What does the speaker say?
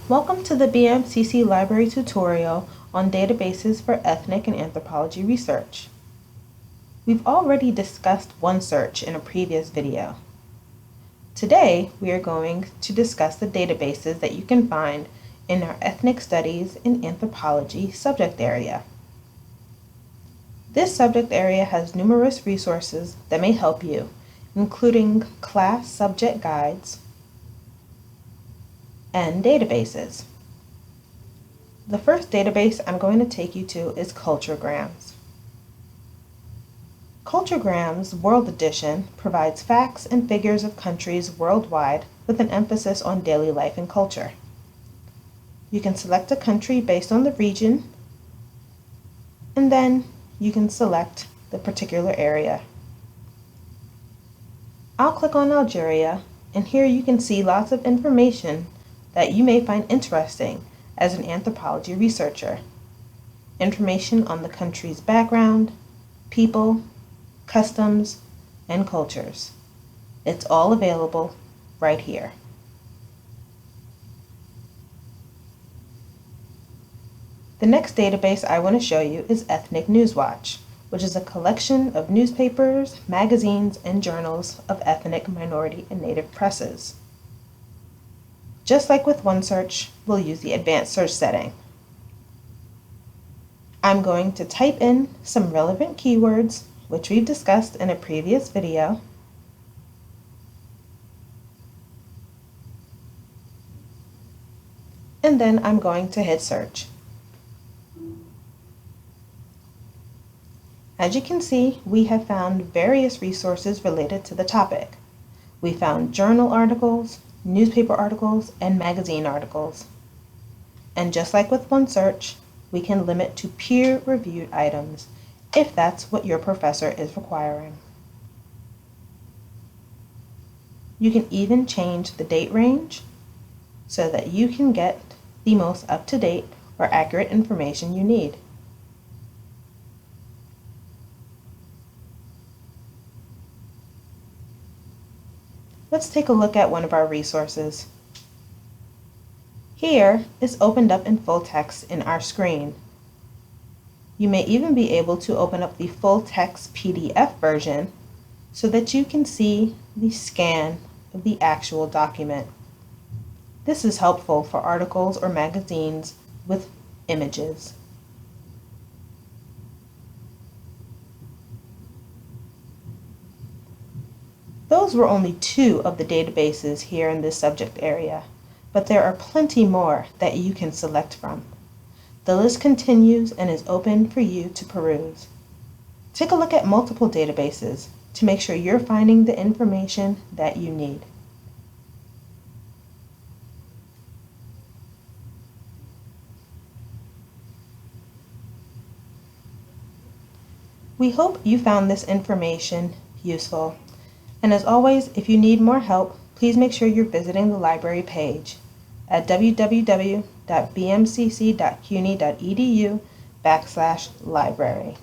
Welcome to the BMCC Library tutorial on databases for ethnic and anthropology research. We've already discussed OneSearch in a previous video. Today, we are going to discuss the databases that you can find in our Ethnic Studies and Anthropology subject area. This subject area has numerous resources that may help you, including class subject guides and databases. The first database I'm going to take you to is Culturegrams. Culturegrams World Edition provides facts and figures of countries worldwide with an emphasis on daily life and culture. You can select a country based on the region, and then you can select the particular area. I'll click on Algeria, and here you can see lots of information that you may find interesting as an anthropology researcher. Information on the country's background, people, customs, and cultures. It's all available right here. The next database I want to show you is Ethnic Newswatch, which is a collection of newspapers, magazines, and journals of ethnic, minority, and native presses. Just like with OneSearch, we'll use the advanced search setting. I'm going to type in some relevant keywords, which we've discussed in a previous video. And then I'm going to hit search. As you can see, we have found various resources related to the topic. We found journal articles, newspaper articles, and magazine articles. And just like with OneSearch, we can limit to peer-reviewed items if that's what your professor is requiring. You can even change the date range so that you can get the most up-to-date or accurate information you need. Let's take a look at one of our resources. Here is opened up in full text in our screen. You may even be able to open up the full text PDF version so that you can see the scan of the actual document. This is helpful for articles or magazines with images. Those were only two of the databases here in this subject area, but there are plenty more that you can select from. The list continues and is open for you to peruse. Take a look at multiple databases to make sure you're finding the information that you need. We hope you found this information useful. And as always, if you need more help, please make sure you're visiting the library page at www.bmcc.cuny.edu/library.